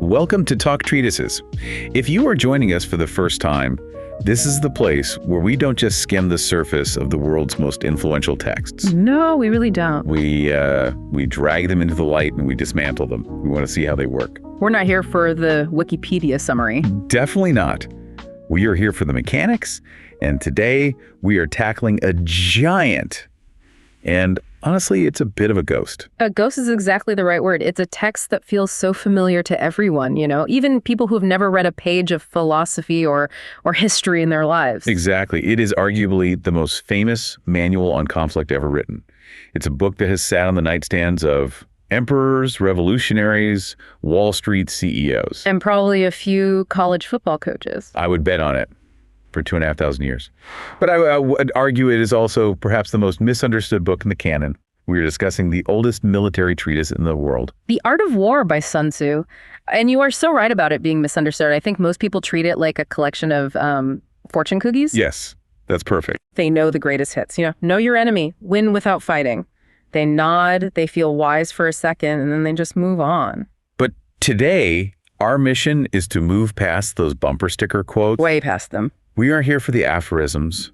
Welcome to Talk Treatises. If you are joining us for the first time, this is the place where we don't just skim the surface of the world's most influential texts. No, we really don't. We drag them into the light and we dismantle them. We want to see how they work. We're not here for the Wikipedia summary. Definitely not. We are here for the mechanics, and today we are tackling a giant, and honestly, it's a bit of a ghost. A ghost is exactly the right word. It's a text that feels so familiar to everyone, even people who have never read a page of philosophy or history in their lives. Exactly. It is arguably the most famous manual on conflict ever written. It's a book that has sat on the nightstands of emperors, revolutionaries, Wall Street CEOs. And probably a few college football coaches. I would bet on it for 2,500 years. But I would argue it is also perhaps the most misunderstood book in the canon. We are discussing the oldest military treatise in the world. The Art of War by Sunzi. And you are so right about it being misunderstood. I think most people treat it like a collection of fortune cookies. Yes, that's perfect. They know the greatest hits. Know your enemy, win without fighting. They nod, they feel wise for a second, and then they just move on. But today, our mission is to move past those bumper sticker quotes. Way past them. We aren't here for the aphorisms.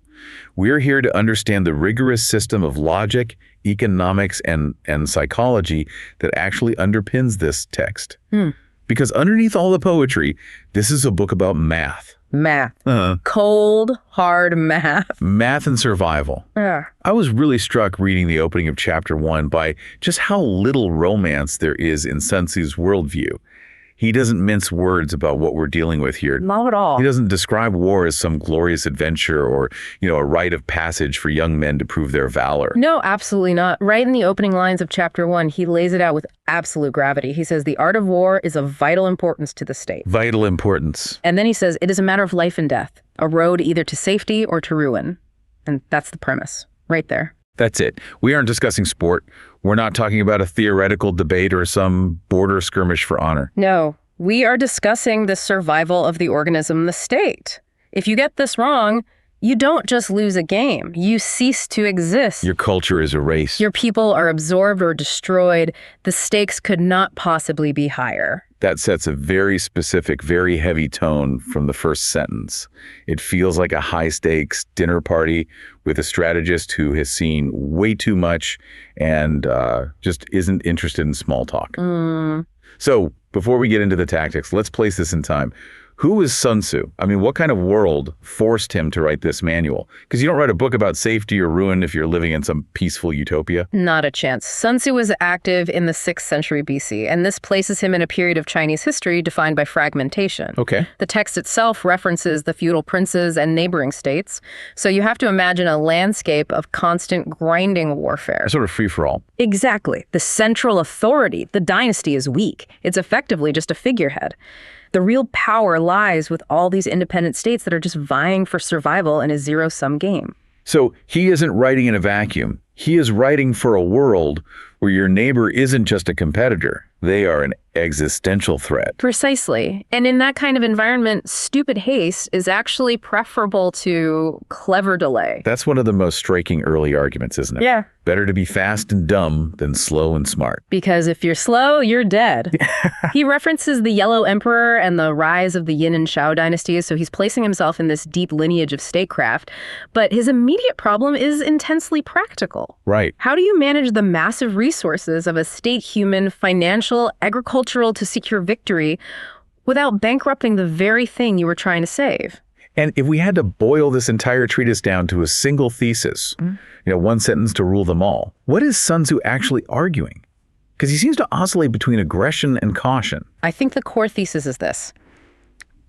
We're here to understand the rigorous system of logic, economics, and psychology that actually underpins this text. Because underneath all the poetry, this is a book about math. Math. Cold, hard math. Math and survival. I was really struck reading the opening of chapter 1 by just how little romance there is in Sunzi's worldview. He doesn't mince words about what we're dealing with here. Not at all. He doesn't describe war as some glorious adventure or, a rite of passage for young men to prove their valor. No, absolutely not. Right in the opening lines of chapter 1, he lays it out with absolute gravity. He says the art of war is of vital importance to the state. Vital importance. And then he says it is a matter of life and death, a road either to safety or to ruin. And that's the premise, right there. That's it. We aren't discussing sport. We're not talking about a theoretical debate or some border skirmish for honor. No, we are discussing the survival of the organism, the state. If you get this wrong, you don't just lose a game. You cease to exist. Your culture is erased. Your people are absorbed or destroyed. The stakes could not possibly be higher. That sets a very specific, very heavy tone from the first sentence. It feels like a high-stakes dinner party with a strategist who has seen way too much and just isn't interested in small talk. So before we get into the tactics, let's place this in time. Who is Sunzi? I mean, what kind of world forced him to write this manual? Because you don't write a book about safety or ruin if you're living in some peaceful utopia. Not a chance. Sunzi was active in the 6th century BC, and this places him in a period of Chinese history defined by fragmentation. Okay. The text itself references the feudal princes and neighboring states, so you have to imagine a landscape of constant grinding warfare. A sort of free-for-all. Exactly. The central authority, the dynasty, is weak. It's effectively just a figurehead. The real power lies with all these independent states that are just vying for survival in a zero-sum game. So he isn't writing in a vacuum. He is writing for a world where your neighbor isn't just a competitor. They are an existential threat. Precisely. And in that kind of environment, stupid haste is actually preferable to clever delay. That's one of the most striking early arguments, isn't it? Yeah. Better to be fast and dumb than slow and smart. Because if you're slow, you're dead. He references the Yellow Emperor and the rise of the Yin and Shao dynasties, so he's placing himself in this deep lineage of statecraft. But his immediate problem is intensely practical. Right. How do you manage the massive resources of a state-human, financial, agricultural to secure victory without bankrupting the very thing you were trying to save? And if we had to boil this entire treatise down to a single thesis, one sentence to rule them all, what is Sunzi actually arguing? Because he seems to oscillate between aggression and caution. I think the core thesis is this.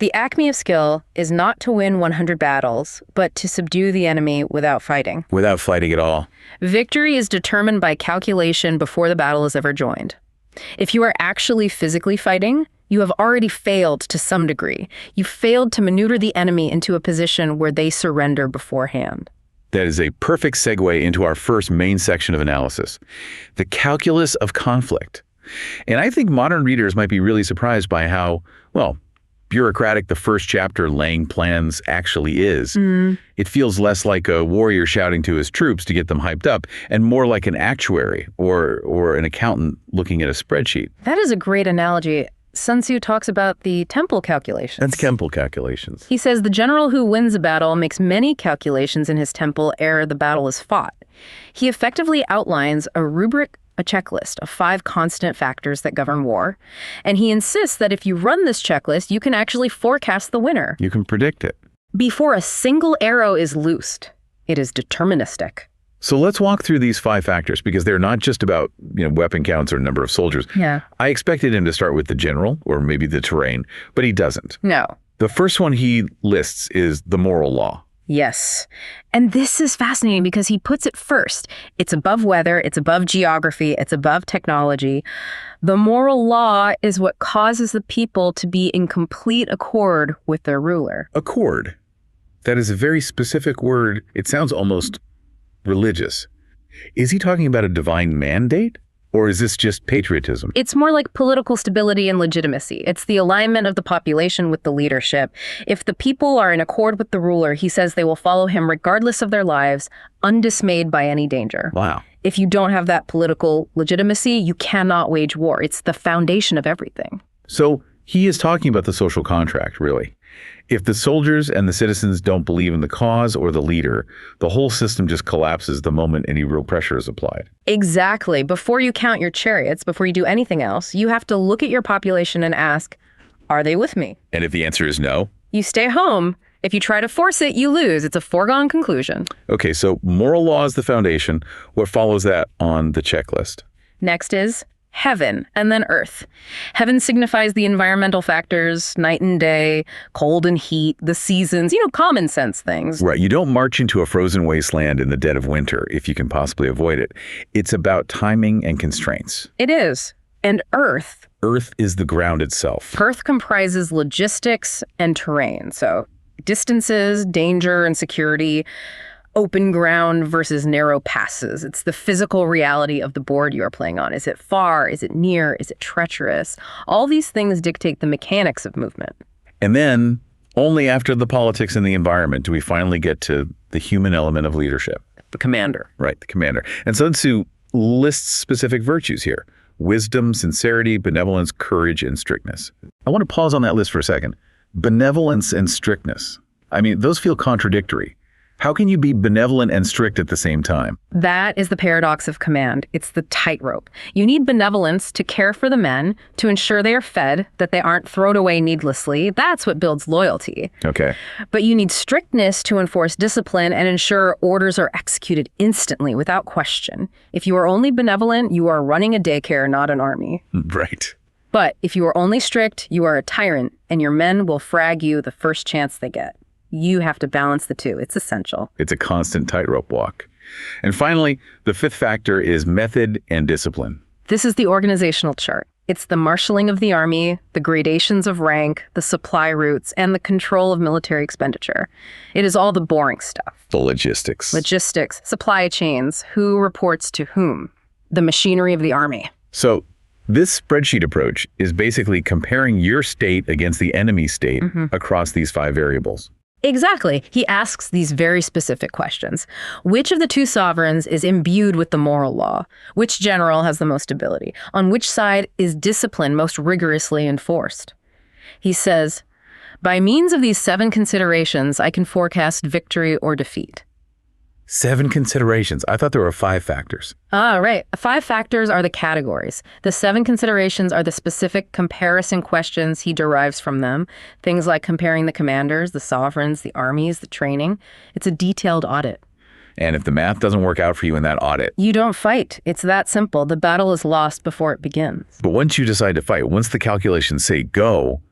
The acme of skill is not to win 100 battles, but to subdue the enemy without fighting. Without fighting at all. Victory is determined by calculation before the battle is ever joined. If you are actually physically fighting, you have already failed to some degree. You failed to maneuver the enemy into a position where they surrender beforehand. That is a perfect segue into our first main section of analysis, the calculus of conflict. And I think modern readers might be really surprised by how, bureaucratic the first chapter laying plans actually is. It feels less like a warrior shouting to his troops to get them hyped up and more like an actuary or an accountant looking at a spreadsheet. That is a great analogy. Sun Tzu talks about the temple calculations. That's temple calculations. He says the general who wins a battle makes many calculations in his temple ere the battle is fought. He effectively outlines a rubric, a checklist of 5 constant factors that govern war, and he insists that if you run this checklist, you can actually forecast the winner. You can predict it. Before a single arrow is loosed, it is deterministic. So let's walk through these 5 factors because they're not just about, weapon counts or number of soldiers. Yeah. I expected him to start with the general or maybe the terrain, but he doesn't. No. The first one he lists is the moral law. Yes. And this is fascinating because he puts it first. It's above weather, it's above geography, it's above technology. The moral law is what causes the people to be in complete accord with their ruler. Accord. That is a very specific word. It sounds almost religious. Is he talking about a divine mandate? Or is this just patriotism? It's more like political stability and legitimacy. It's the alignment of the population with the leadership. If the people are in accord with the ruler, he says they will follow him regardless of their lives, undismayed by any danger. Wow. If you don't have that political legitimacy, you cannot wage war. It's the foundation of everything. So he is talking about the social contract, really. If the soldiers and the citizens don't believe in the cause or the leader, the whole system just collapses the moment any real pressure is applied. Exactly. Before you count your chariots, before you do anything else, you have to look at your population and ask, are they with me? And if the answer is no? You stay home. If you try to force it, you lose. It's a foregone conclusion. Okay, so moral law is the foundation. What follows that on the checklist? Next is heaven, and then earth. Heaven signifies the environmental factors, night and day, cold and heat, the seasons, common sense things. Right. You don't march into a frozen wasteland in the dead of winter if you can possibly avoid it. It's about timing and constraints. It is. And earth. Earth is the ground itself. Earth comprises logistics and terrain. So distances, danger, and security, open ground versus narrow passes. It's the physical reality of the board you are playing on. Is it far? Is it near? Is it treacherous? All these things dictate the mechanics of movement. And then, only after the politics and the environment do we finally get to the human element of leadership. The commander. Right, the commander. And Sun Tzu lists specific virtues here. Wisdom, sincerity, benevolence, courage, and strictness. I want to pause on that list for a second. Benevolence and strictness. I mean, those feel contradictory. How can you be benevolent and strict at the same time? That is the paradox of command. It's the tightrope. You need benevolence to care for the men, to ensure they are fed, that they aren't thrown away needlessly. That's what builds loyalty. Okay. But you need strictness to enforce discipline and ensure orders are executed instantly, without question. If you are only benevolent, you are running a daycare, not an army. Right. But if you are only strict, you are a tyrant, and your men will frag you the first chance they get. You have to balance the two. It's essential. It's a constant tightrope walk. And finally, the 5th factor is method and discipline. This is the organizational chart. It's the marshaling of the army, the gradations of rank, the supply routes, and the control of military expenditure. It is all the boring stuff. The logistics. Logistics, supply chains, who reports to whom, the machinery of the army. So this spreadsheet approach is basically comparing your state against the enemy state across these 5 variables. Exactly. He asks these very specific questions. Which of the 2 sovereigns is imbued with the moral law? Which general has the most ability? On which side is discipline most rigorously enforced? He says, by means of these 7 considerations, I can forecast victory or defeat. 7 considerations. I thought there were 5 factors. Right. 5 factors are the categories. The 7 considerations are the specific comparison questions he derives from them. Things like comparing the commanders, the sovereigns, the armies, the training. It's a detailed audit. And if the math doesn't work out for you in that audit, you don't fight. It's that simple. The battle is lost before it begins. But once you decide to fight, once the calculations say go,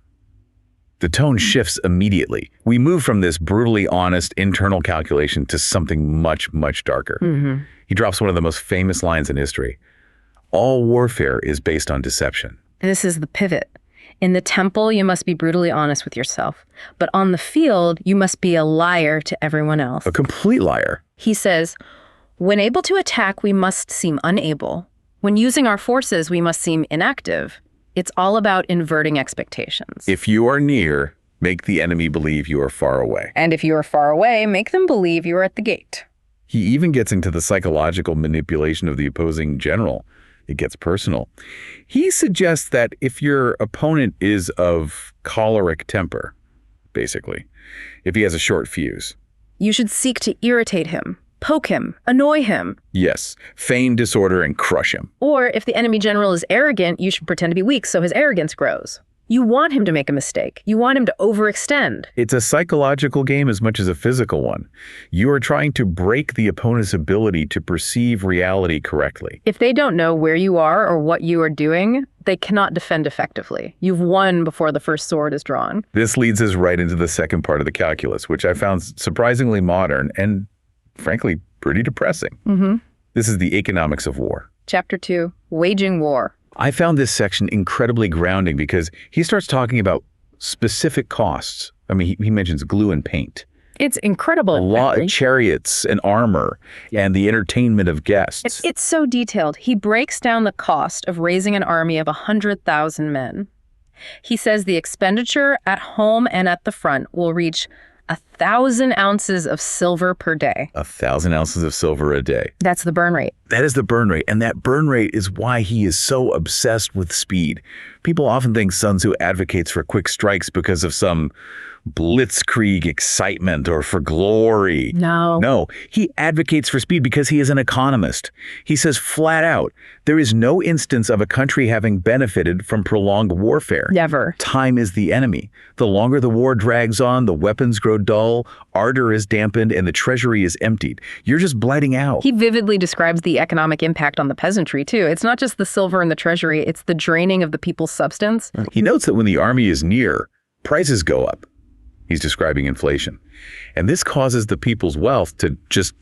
the tone shifts immediately. We move from this brutally honest internal calculation to something much, much darker. He drops one of the most famous lines in history. All warfare is based on deception. This is the pivot. In the temple, you must be brutally honest with yourself. But on the field, you must be a liar to everyone else. A complete liar. He says, when able to attack, we must seem unable. When using our forces, we must seem inactive. It's all about inverting expectations. If you are near, make the enemy believe you are far away. And if you are far away, make them believe you are at the gate. He even gets into the psychological manipulation of the opposing general. It gets personal. He suggests that if your opponent is of choleric temper, basically, if he has a short fuse. You should seek to irritate him, poke him, annoy him. Yes, feign disorder and crush him. Or if the enemy general is arrogant, you should pretend to be weak so his arrogance grows. You want him to make a mistake. You want him to overextend. It's a psychological game as much as a physical one. You are trying to break the opponent's ability to perceive reality correctly. If they don't know where you are or what you are doing, they cannot defend effectively. You've won before the first sword is drawn. This leads us right into the second part of the calculus, which I found surprisingly modern and, frankly, pretty depressing. This is the economics of war. Chapter 2, Waging War. I found this section incredibly grounding because he starts talking about specific costs. I mean, he mentions glue and paint. It's incredible. A lot of chariots and armor and the entertainment of guests. It's so detailed. He breaks down the cost of raising an army of 100,000 men. He says the expenditure at home and at the front will reach 1,000 ounces of silver per day. 1,000 ounces of silver a day. That's the burn rate. That is the burn rate, and that burn rate is why he is so obsessed with speed. People often think Sun Tzu advocates for quick strikes because of some blitzkrieg excitement or for glory. No, he advocates for speed because he is an economist. He says flat out, there is no instance of a country having benefited from prolonged warfare. Never. Time is the enemy. The longer the war drags on, the weapons grow dull, ardor is dampened, and the treasury is emptied. You're just blighting out. He vividly describes the economic impact on the peasantry, too. It's not just the silver in the treasury, it's the draining of the people's substance. He notes that when the army is near, prices go up. He's describing inflation. And this causes the people's wealth to just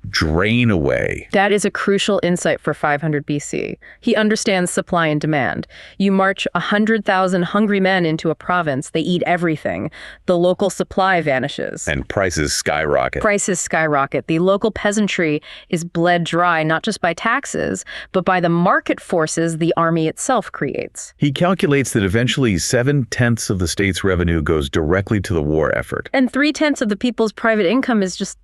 drain away. That is a crucial insight for 500 BC. He understands supply and demand. You march 100,000 hungry men into a province, they eat everything. The local supply vanishes. And prices skyrocket. The local peasantry is bled dry not just by taxes, but by the market forces the army itself creates. He calculates that eventually 7/10 of the state's revenue goes directly to the war effort. And 3/10 of the people's private income is just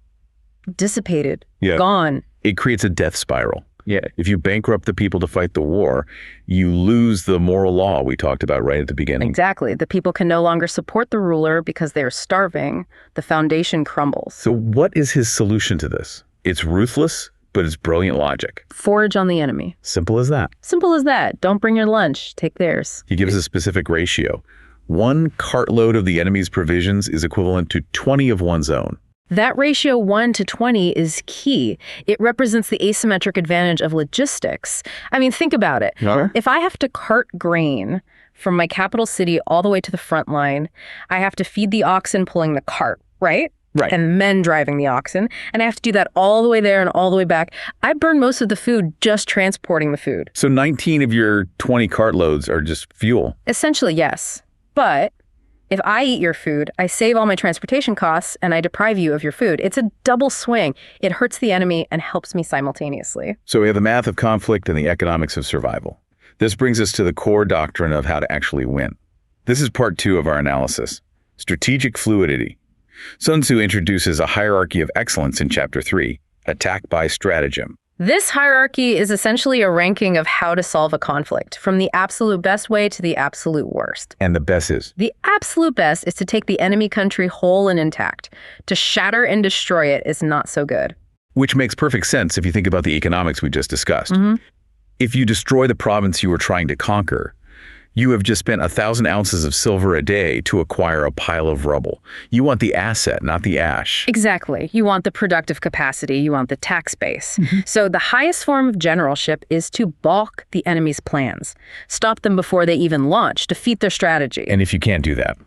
dissipated, gone. It creates a death spiral. If you bankrupt the people to fight the war, you lose the moral law we talked about right at the beginning. Exactly. The people can no longer support the ruler because they're starving. The foundation crumbles. So what is his solution to this? It's ruthless, but it's brilliant logic. Forage on the enemy. Simple as that. Simple as that. Don't bring your lunch. Take theirs. He gives a specific ratio. 1 cartload of the enemy's provisions is equivalent to 20 of one's own. That ratio 1 to 20 is key. It represents the asymmetric advantage of logistics. I mean, think about it. If I have to cart grain from my capital city all the way to the front line, I have to feed the oxen pulling the cart, right? Right. And men driving the oxen. And I have to do that all the way there and all the way back. I burn most of the food just transporting the food. So 19 of your 20 cartloads are just fuel. Essentially, yes. But if I eat your food, I save all my transportation costs and I deprive you of your food. It's a double swing. It hurts the enemy and helps me simultaneously. So we have the math of conflict and the economics of survival. This brings us to the core doctrine of how to actually win. This is part 2 of our analysis, strategic fluidity. Sun Tzu introduces a hierarchy of excellence in chapter 3, attack by stratagem. This hierarchy is essentially a ranking of how to solve a conflict, from the absolute best way to the absolute worst. And the best is? The absolute best is to take the enemy country whole and intact. To shatter and destroy it is not so good. Which makes perfect sense if you think about the economics we just discussed. If you destroy the province you were trying to conquer, you have just spent 1,000 ounces of silver a day to acquire a pile of rubble. You want the asset, not the ash. Exactly. You want the productive capacity. You want the tax base. So the highest form of generalship is to balk the enemy's plans. Stop them before they even launch. Defeat their strategy. And if you can't do that?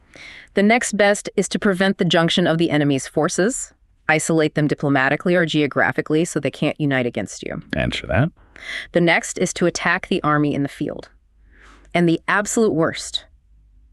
The next best is to prevent the junction of the enemy's forces. Isolate them diplomatically or geographically so they can't unite against you. Answer that. The next is to attack the army in the field. And the absolute worst,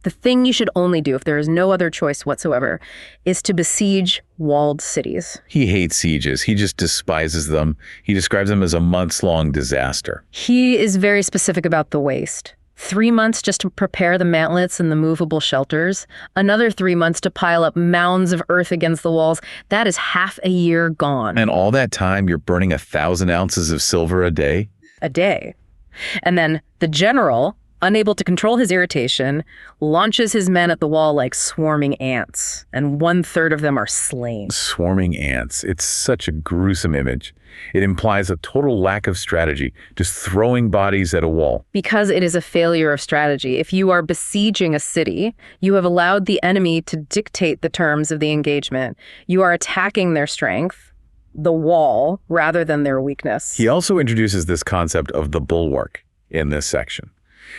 the thing you should only do if there is no other choice whatsoever, is to besiege walled cities. He hates sieges. He just despises them. He describes them as a months-long disaster. He is very specific about the waste. 3 months just to prepare the mantlets and the movable shelters. Another 3 months to pile up mounds of earth against the walls. That is half a year gone. And all that time, you're burning 1,000 ounces of silver a day? A day. And then the general, unable to control his irritation, launches his men at the wall like swarming ants, and 1/3 of them are slain. Swarming ants. It's such a gruesome image. It implies a total lack of strategy, just throwing bodies at a wall. Because it is a failure of strategy. If you are besieging a city, you have allowed the enemy to dictate the terms of the engagement. You are attacking their strength, the wall, rather than their weakness. He also introduces this concept of the bulwark in this section.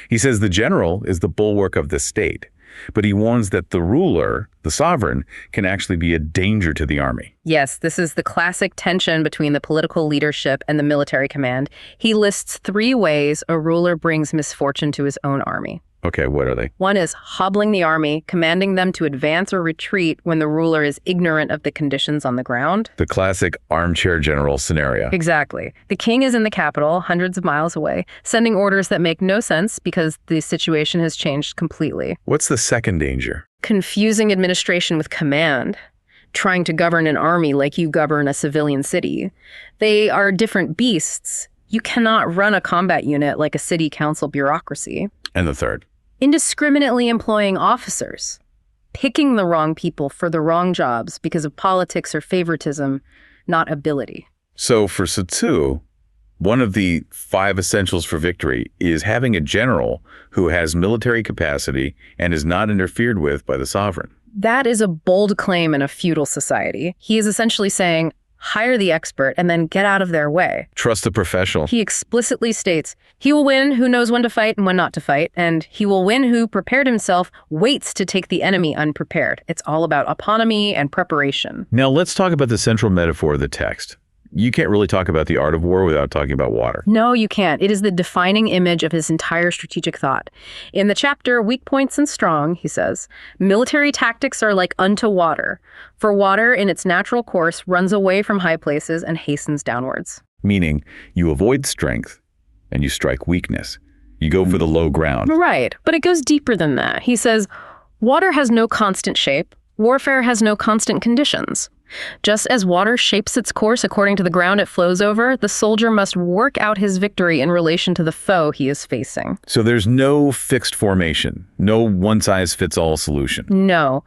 He says the general is the bulwark of the state, but he warns that the ruler, the sovereign, can actually be a danger to the army. Yes, this is the classic tension between the political leadership and the military command. He lists 3 ways a ruler brings misfortune to his own army. Okay, what are they? One is hobbling the army, commanding them to advance or retreat when the ruler is ignorant of the conditions on the ground. The classic armchair general scenario. Exactly. The king is in the capital, hundreds of miles away, sending orders that make no sense because the situation has changed completely. What's the second danger? Confusing administration with command. Trying to govern an army like you govern a civilian city. They are different beasts. You cannot run a combat unit like a city council bureaucracy. And the third? Indiscriminately employing officers, picking the wrong people for the wrong jobs because of politics or favoritism, not ability. So for Sun Tzu, one of the 5 essentials for victory is having a general who has military capacity and is not interfered with by the sovereign. That is a bold claim in a feudal society. He is essentially saying, hire the expert and then get out of their way. Trust the professional. He explicitly states, he will win who knows when to fight and when not to fight, and he will win who prepared himself, waits to take the enemy unprepared. It's all about autonomy and preparation. Now let's talk about the central metaphor of the text. You can't really talk about the art of war without talking about water. No, you can't. It is the defining image of his entire strategic thought. In the chapter, Weak Points and Strong, he says, military tactics are like unto water. For water, in its natural course, runs away from high places and hastens downwards. Meaning, you avoid strength and you strike weakness. You go for the low ground. Right, but it goes deeper than that. He says, water has no constant shape. Warfare has no constant conditions. Just as water shapes its course according to the ground it flows over, the soldier must work out his victory in relation to the foe he is facing. So there's no fixed formation, no one-size-fits-all solution. No.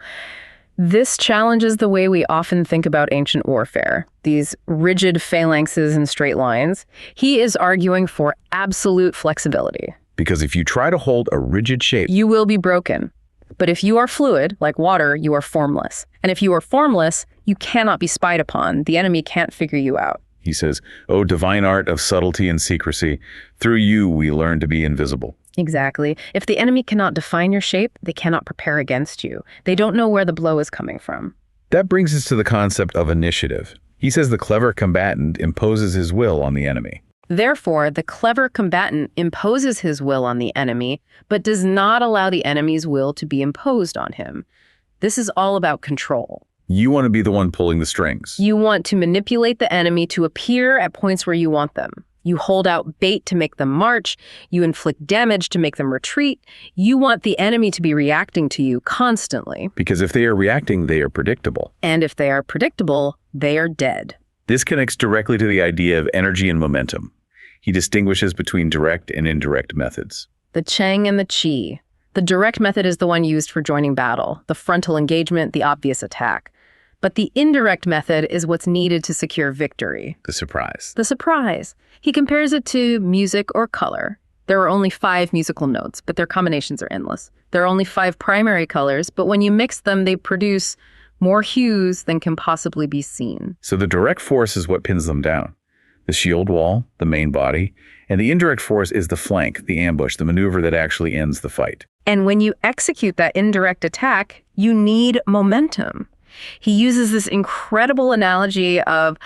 This challenges the way we often think about ancient warfare, these rigid phalanxes and straight lines. He is arguing for absolute flexibility. Because if you try to hold a rigid shape, you will be broken. But if you are fluid, like water, you are formless. And if you are formless, you cannot be spied upon. The enemy can't figure you out. He says, "O divine art of subtlety and secrecy, through you we learn to be invisible." Exactly. If the enemy cannot define your shape, they cannot prepare against you. They don't know where the blow is coming from. That brings us to the concept of initiative. He says the clever combatant imposes his will on the enemy. Therefore, the clever combatant imposes his will on the enemy, but does not allow the enemy's will to be imposed on him. This is all about control. You want to be the one pulling the strings. You want to manipulate the enemy to appear at points where you want them. You hold out bait to make them march. You inflict damage to make them retreat. You want the enemy to be reacting to you constantly. Because if they are reacting, they are predictable. And if they are predictable, they are dead. This connects directly to the idea of energy and momentum. He distinguishes between direct and indirect methods. The Cheng and the Qi. The direct method is the one used for joining battle, the frontal engagement, the obvious attack. But the indirect method is what's needed to secure victory. The surprise. The surprise. He compares it to music or color. There are only 5 musical notes, but their combinations are endless. There are only 5 primary colors, but when you mix them, they produce more hues than can possibly be seen. So the direct force is what pins them down. The shield wall, the main body, and the indirect force is the flank, the ambush, the maneuver that actually ends the fight. And when you execute that indirect attack, you need momentum. He uses this incredible analogy of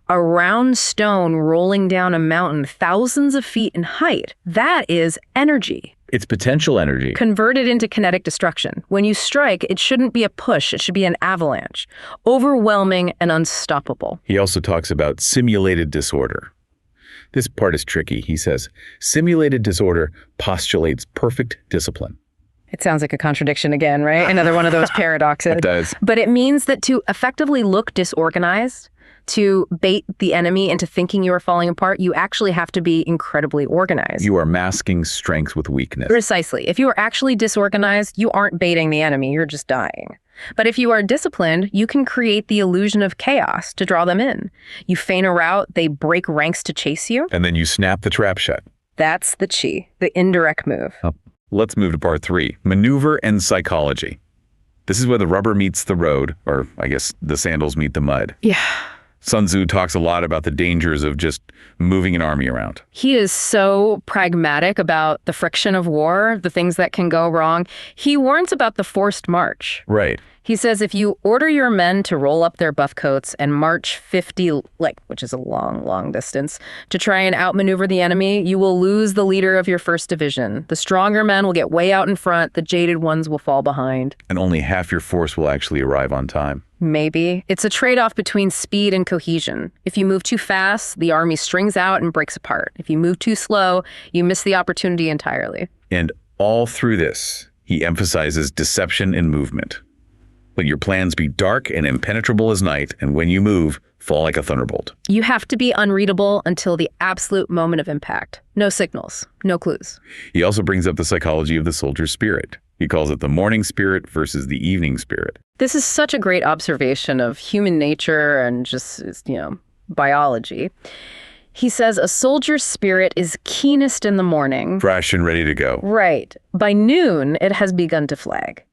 a round stone rolling down a mountain thousands of feet in height. That is energy. It's potential energy. Converted into kinetic destruction. When you strike, it shouldn't be a push, it should be an avalanche. Overwhelming and unstoppable. He also talks about simulated disorder. This part is tricky. He says, simulated disorder postulates perfect discipline. It sounds like a contradiction again, right? Another one of those paradoxes. It does. But it means that to effectively look disorganized, To bait the enemy into thinking you are falling apart, you actually have to be incredibly organized. You are masking strength with weakness. Precisely. If you are actually disorganized, you aren't baiting the enemy, you're just dying. But if you are disciplined, you can create the illusion of chaos to draw them in. You feign a rout, they break ranks to chase you. And then you snap the trap shut. That's the chi, the indirect move. Let's move to part 3, maneuver and psychology. This is where the rubber meets the road, or I guess the sandals meet the mud. Yeah. Sunzi talks a lot about the dangers of just moving an army around. He is so pragmatic about the friction of war, the things that can go wrong. He warns about the forced march. Right. He says if you order your men to roll up their buff coats and march 50, which is a long, long distance, to try and outmaneuver the enemy, you will lose the leader of your first division. The stronger men will get way out in front, the jaded ones will fall behind. And only half your force will actually arrive on time. Maybe. It's a trade-off between speed and cohesion. If you move too fast, the army strings out and breaks apart. If you move too slow, you miss the opportunity entirely. And all through this, he emphasizes deception and movement. Let your plans be dark and impenetrable as night, and when you move, fall like a thunderbolt. You have to be unreadable until the absolute moment of impact. No signals, no clues. He also brings up the psychology of the soldier's spirit. He calls it the morning spirit versus the evening spirit. This is such a great observation of human nature and just, biology. He says a soldier's spirit is keenest in the morning. Fresh and ready to go. Right. By noon, it has begun to flag.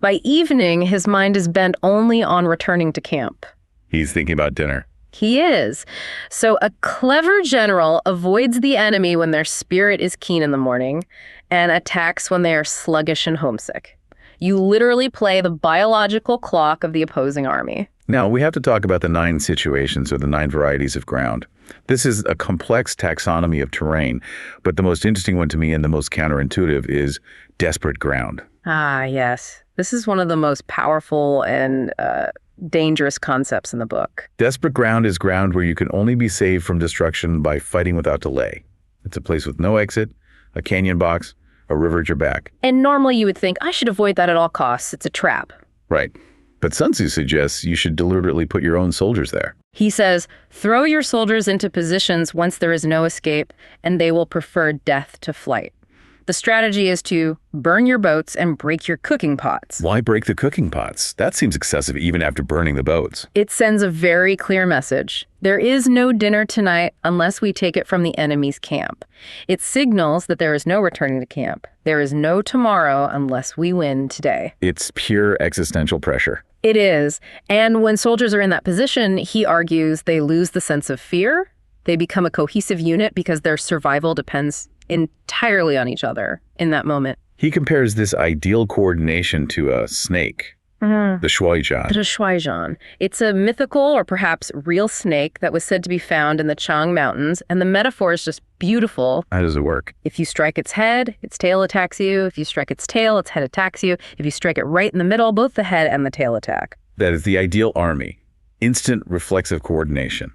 By evening, his mind is bent only on returning to camp. He's thinking about dinner. He is. So a clever general avoids the enemy when their spirit is keen in the morning and attacks when they are sluggish and homesick. You literally play the biological clock of the opposing army. Now, we have to talk about the 9 situations or the 9 varieties of ground. This is a complex taxonomy of terrain, but the most interesting one to me and the most counterintuitive is desperate ground. Ah, yes. This is one of the most powerful and dangerous concepts in the book. Desperate ground is ground where you can only be saved from destruction by fighting without delay. It's a place with no exit, a canyon box, a river at your back. And normally you would think, I should avoid that at all costs. It's a trap. Right. But Sunzi suggests you should deliberately put your own soldiers there. He says, throw your soldiers into positions whence there is no escape, and they will prefer death to flight. The strategy is to burn your boats and break your cooking pots. Why break the cooking pots? That seems excessive even after burning the boats. It sends a very clear message. There is no dinner tonight unless we take it from the enemy's camp. It signals that there is no returning to camp. There is no tomorrow unless we win today. It's pure existential pressure. It is. And when soldiers are in that position, he argues they lose the sense of fear. They become a cohesive unit because their survival depends entirely on each other in that moment. He compares this ideal coordination to a snake, the shuaijian. The shuaijian. It's a mythical or perhaps real snake that was said to be found in the Chang Mountains, and the metaphor is just beautiful. How does it work? If you strike its head, its tail attacks you. If you strike its tail, its head attacks you. If you strike it right in the middle, both the head and the tail attack. That is the ideal army. Instant reflexive coordination.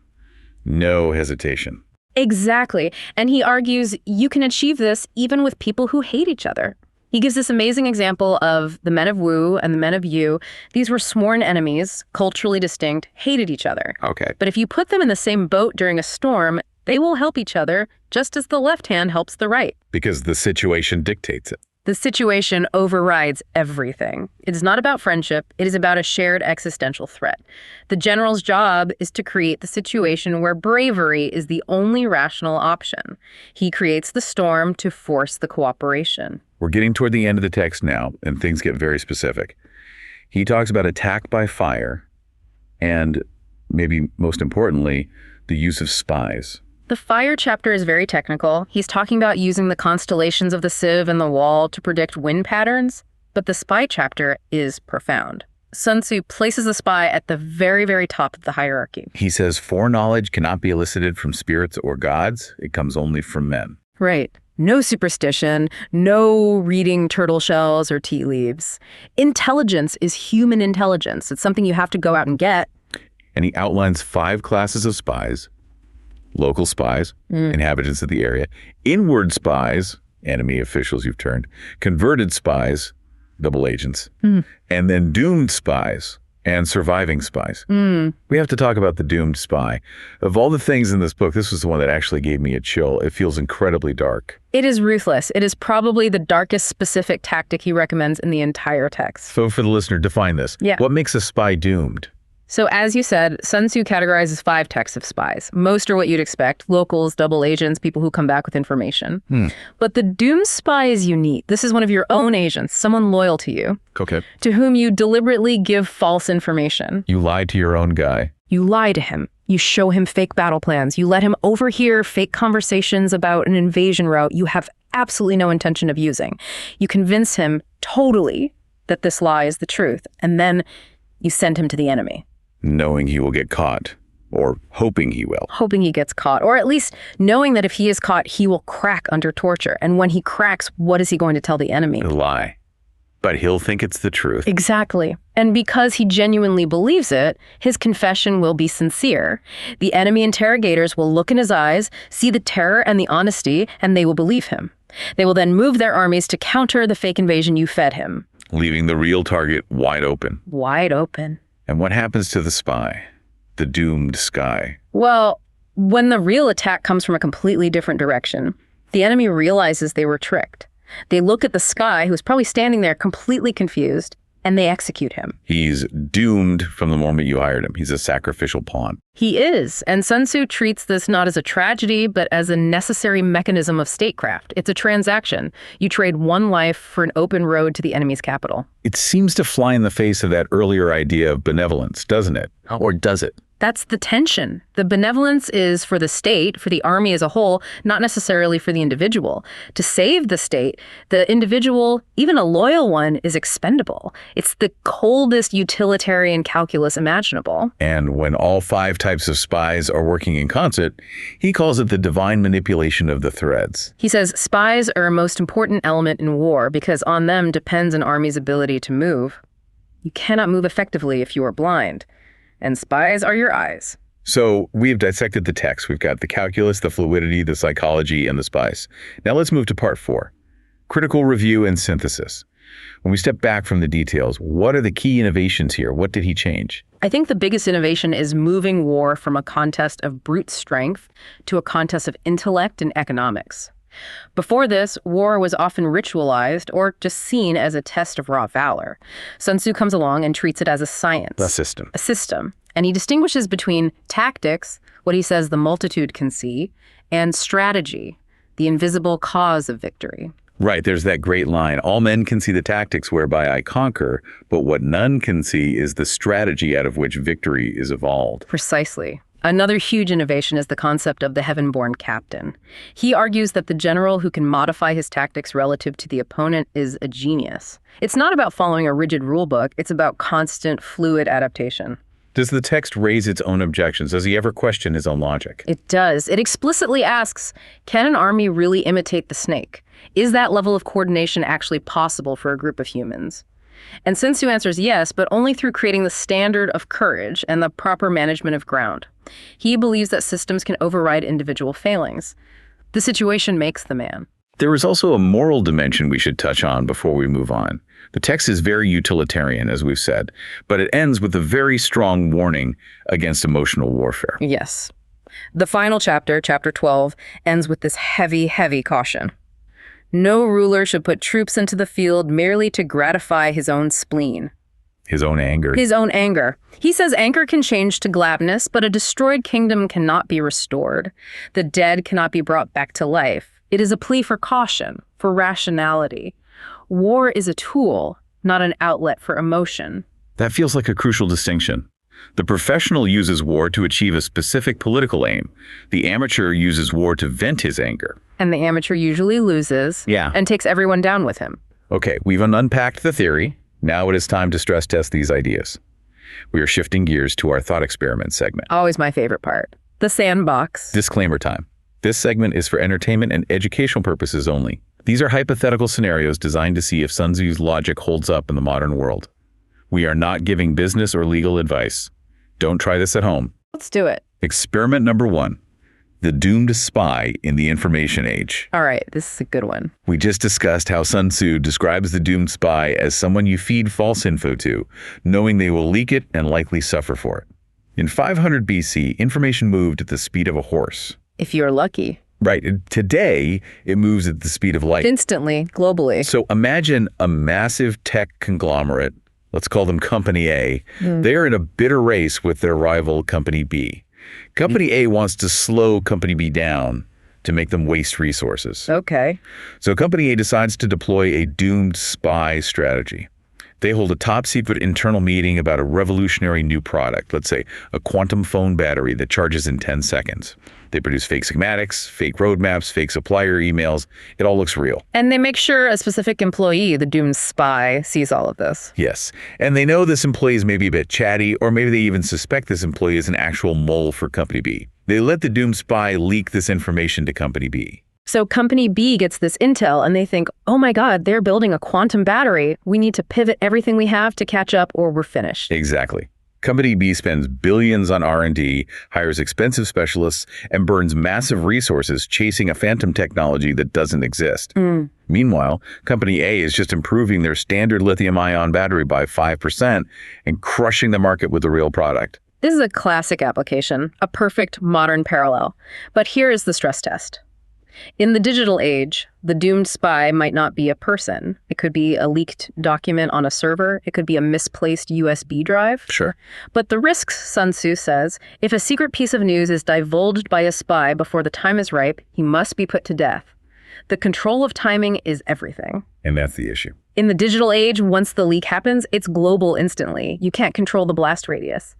No hesitation. Exactly. And he argues you can achieve this even with people who hate each other. He gives this amazing example of the men of Wu and the men of Yu. These were sworn enemies, culturally distinct, hated each other. Okay. But if you put them in the same boat during a storm, they will help each other just as the left hand helps the right. Because the situation dictates it. The situation overrides everything. It is not about friendship. It is about a shared existential threat. The general's job is to create the situation where bravery is the only rational option. He creates the storm to force the cooperation. We're getting toward the end of the text now, and things get very specific. He talks about attack by fire and, maybe most importantly, the use of spies. The fire chapter is very technical. He's talking about using the constellations of the sieve and the wall to predict wind patterns, but the spy chapter is profound. Sun Tzu places the spy at the very, very top of the hierarchy. He says foreknowledge cannot be elicited from spirits or gods. It comes only from men. Right. No superstition, no reading turtle shells or tea leaves. Intelligence is human intelligence. It's something you have to go out and get. And he outlines 5 classes of spies. Local spies, inhabitants of the area, inward spies, enemy officials you've turned, converted spies, double agents, and then doomed spies, and surviving spies. We have to talk about the doomed spy. Of all the things in this book, this was the one that actually gave me a chill. It feels incredibly dark. It is ruthless. It is probably the darkest specific tactic he recommends in the entire text. So for the listener, define this. Yeah. What makes a spy doomed? So as you said, Sun Tzu categorizes 5 types of spies. Most are what you'd expect: locals, double agents, people who come back with information. But the doomed spy is unique. This is one of your own agents, someone loyal to you, Okay. to whom you deliberately give false information. You lied to your own guy. You lie to him. You show him fake battle plans. You let him overhear fake conversations about an invasion route you have absolutely no intention of using. You convince him totally that this lie is the truth, and then you send him to the enemy. Knowing he will get caught, or hoping he will. Hoping he gets caught, or at least knowing that if he is caught, he will crack under torture. And when he cracks, what is he going to tell the enemy? A lie. But he'll think it's the truth. Exactly. And because he genuinely believes it, his confession will be sincere. The enemy interrogators will look in his eyes, see the terror and the honesty, and they will believe him. They will then move their armies to counter the fake invasion you fed him. Leaving the real target wide open. Wide open. And what happens to the spy? The doomed spy? Well, when the real attack comes from a completely different direction, the enemy realizes they were tricked. They look at the spy, who's probably standing there completely confused, and they execute him. He's doomed from the moment you hired him. He's a sacrificial pawn. He is, and Sun Tzu treats this not as a tragedy, but as a necessary mechanism of statecraft. It's a transaction. You trade one life for an open road to the enemy's capital. It seems to fly in the face of that earlier idea of benevolence, doesn't it? Or does it? That's the tension. The benevolence is for the state, for the army as a whole, not necessarily for the individual. To save the state, the individual, even a loyal one, is expendable. It's the coldest utilitarian calculus imaginable. And when all 5 types of spies are working in concert, he calls it the divine manipulation of the threads. He says spies are a most important element in war because on them depends an army's ability to move. You cannot move effectively if you are blind. And spies are your eyes. So we've dissected the text. We've got the calculus, the fluidity, the psychology, and the spies. Now let's move to part 4, critical review and synthesis. When we step back from the details, what are the key innovations here? What did he change? I think the biggest innovation is moving war from a contest of brute strength to a contest of intellect and economics. Before this, war was often ritualized or just seen as a test of raw valor. Sun Tzu comes along and treats it as a science. A system. A system. And he distinguishes between tactics, what he says the multitude can see, and strategy, the invisible cause of victory. Right, there's that great line, all men can see the tactics whereby I conquer, but what none can see is the strategy out of which victory is evolved. Precisely. Another huge innovation is the concept of the heaven-born captain. He argues that the general who can modify his tactics relative to the opponent is a genius. It's not about following a rigid rule book, it's about constant, fluid adaptation. Does the text raise its own objections? Does he ever question his own logic? It does. It explicitly asks, can an army really imitate the snake? Is that level of coordination actually possible for a group of humans? And Sun Tzu answers yes, but only through creating the standard of courage and the proper management of ground. He believes that systems can override individual failings. The situation makes the man. There is also a moral dimension we should touch on before we move on. The text is very utilitarian, as we've said, but it ends with a very strong warning against emotional warfare. Yes. The final chapter, chapter 12, ends with this heavy, heavy caution. No ruler should put troops into the field merely to gratify his own spleen. His own anger. His own anger. He says anger can change to gladness, but a destroyed kingdom cannot be restored. The dead cannot be brought back to life. It is a plea for caution, for rationality. War is a tool, not an outlet for emotion. That feels like a crucial distinction. The professional uses war to achieve a specific political aim. The amateur uses war to vent his anger. And the amateur usually loses and takes everyone down with him. Okay, we've unpacked the theory. Now it is time to stress test these ideas. We are shifting gears to our thought experiment segment. Always my favorite part. The sandbox. Disclaimer time. This segment is for entertainment and educational purposes only. These are hypothetical scenarios designed to see if Sun Tzu's logic holds up in the modern world. We are not giving business or legal advice. Don't try this at home. Let's do it. Experiment number 1. The doomed spy in the information age. All right, this is a good one. We just discussed how Sun Tzu describes the doomed spy as someone you feed false info to, knowing they will leak it and likely suffer for it. In 500 BC, information moved at the speed of a horse. If you're lucky. Right. Today, it moves at the speed of light. Instantly, globally. So imagine a massive tech conglomerate, let's call them Company A. They're in a bitter race with their rival Company B. Company A wants to slow Company B down to make them waste resources. Okay. So Company A decides to deploy a doomed spy strategy. They hold a top-secret internal meeting about a revolutionary new product, let's say a quantum phone battery that charges in 10 seconds. They produce fake schematics, fake roadmaps, fake supplier emails. It all looks real. And they make sure a specific employee, the doomed spy, sees all of this. Yes. And they know this employee is maybe a bit chatty, or maybe they even suspect this employee is an actual mole for Company B. They let the doomed spy leak this information to Company B. So Company B gets this intel and they think, oh my God, they're building a quantum battery. We need to pivot everything we have to catch up or we're finished. Exactly. Company B spends billions on R&D, hires expensive specialists, and burns massive resources chasing a phantom technology that doesn't exist. Meanwhile, Company A is just improving their standard lithium-ion battery by 5% and crushing the market with the real product. This is a classic application, a perfect modern parallel. But here is the stress test. In the digital age, the doomed spy might not be a person. It could be a leaked document on a server. It could be a misplaced USB drive. Sure. But the risks, Sun Tzu says, if a secret piece of news is divulged by a spy before the time is ripe, he must be put to death. The control of timing is everything. And that's the issue. In the digital age, once the leak happens, it's global instantly. You can't control the blast radius.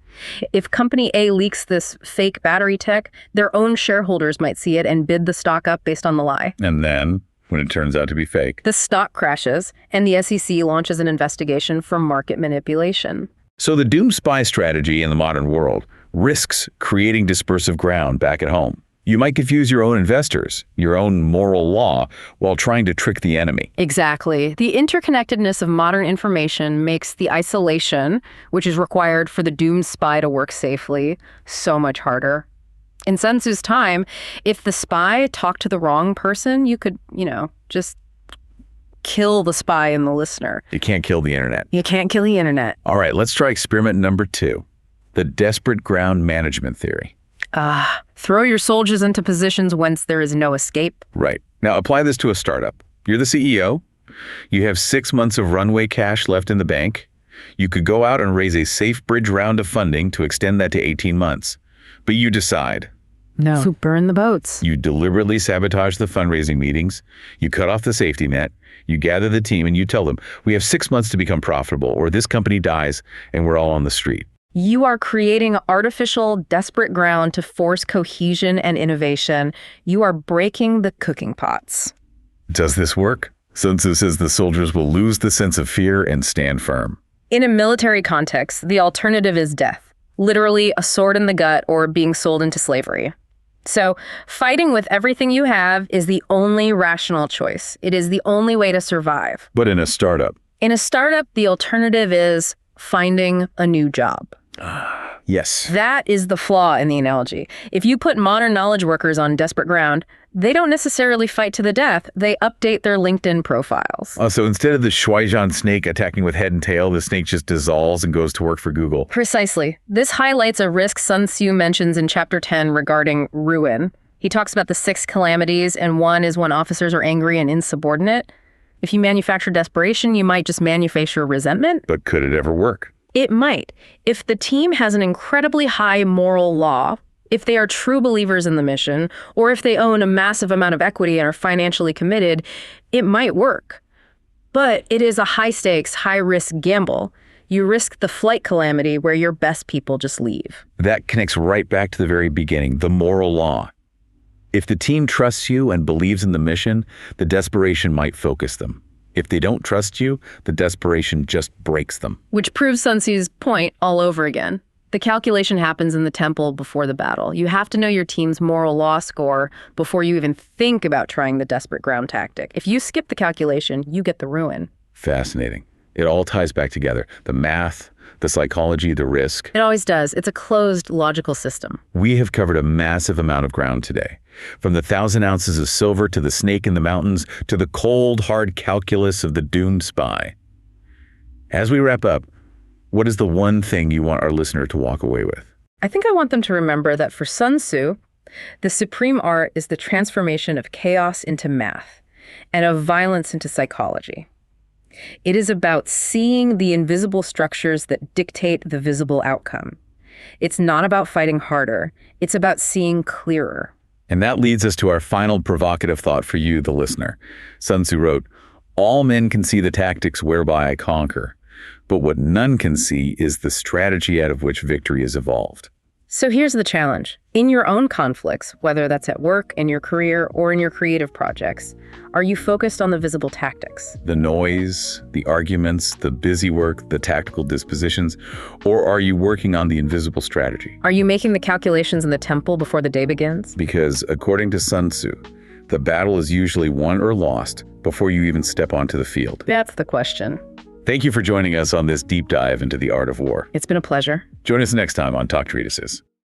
If Company A leaks this fake battery tech, their own shareholders might see it and bid the stock up based on the lie. And then, when it turns out to be fake, the stock crashes, and the SEC launches an investigation for market manipulation. So the doomed spy strategy in the modern world risks creating dispersive ground back at home. You might confuse your own investors, your own moral law, while trying to trick the enemy. Exactly. The interconnectedness of modern information makes the isolation, which is required for the doomed spy to work safely, so much harder. In Sun Tzu's time, if the spy talked to the wrong person, you could, just kill the spy and the listener. You can't kill the internet. You can't kill the internet. All right, let's try experiment number 2, the desperate ground management theory. Throw your soldiers into positions whence there is no escape. Right. Now apply this to a startup. You're the CEO. You have 6 months of runway cash left in the bank. You could go out and raise a safe bridge round of funding to extend that to 18 months. But you decide. No. So burn the boats. You deliberately sabotage the fundraising meetings. You cut off the safety net. You gather the team and you tell them, we have 6 months to become profitable or this company dies and we're all on the street. You are creating artificial, desperate ground to force cohesion and innovation. You are breaking the cooking pots. Does this work? Sun Tzu says the soldiers will lose the sense of fear and stand firm. In a military context, the alternative is death. Literally a sword in the gut or being sold into slavery. So fighting with everything you have is the only rational choice. It is the only way to survive. But in a startup? In a startup, the alternative is finding a new job. Yes. That is the flaw in the analogy. If you put modern knowledge workers on desperate ground, they don't necessarily fight to the death. They update their LinkedIn profiles. So instead of the Shuaijian snake attacking with head and tail, the snake just dissolves and goes to work for Google. Precisely. This highlights a risk Sun Tzu mentions in Chapter 10 regarding ruin. He talks about the 6 calamities, and one is when officers are angry and insubordinate. If you manufacture desperation, you might just manufacture resentment. But could it ever work? It might. If the team has an incredibly high moral law, if they are true believers in the mission, or if they own a massive amount of equity and are financially committed, it might work. But it is a high-stakes, high-risk gamble. You risk the flight calamity where your best people just leave. That connects right back to the very beginning, the moral law. If the team trusts you and believes in the mission, the desperation might focus them. If they don't trust you, the desperation just breaks them. Which proves Sun Tzu's point all over again. The calculation happens in the temple before the battle. You have to know your team's moral law score before you even think about trying the desperate ground tactic. If you skip the calculation, you get the ruin. Fascinating. It all ties back together. The math, the psychology, the risk. It always does. It's a closed, logical system. We have covered a massive amount of ground today. From the 1,000 ounces of silver to the snake in the mountains to the cold, hard calculus of the doomed spy. As we wrap up, what is the one thing you want our listener to walk away with? I think I want them to remember that for Sun Tzu, the supreme art is the transformation of chaos into math and of violence into psychology. It is about seeing the invisible structures that dictate the visible outcome. It's not about fighting harder. It's about seeing clearer. And that leads us to our final provocative thought for you, the listener. Sun Tzu wrote, "All men can see the tactics whereby I conquer, but what none can see is the strategy out of which victory is evolved." So here's the challenge. In your own conflicts, whether that's at work, in your career, or in your creative projects, are you focused on the visible tactics? The noise, the arguments, the busy work, the tactical dispositions, or are you working on the invisible strategy? Are you making the calculations in the temple before the day begins? Because according to Sun Tzu, the battle is usually won or lost before you even step onto the field. That's the question. Thank you for joining us on this deep dive into the art of war. It's been a pleasure. Join us next time on Talk Treatises.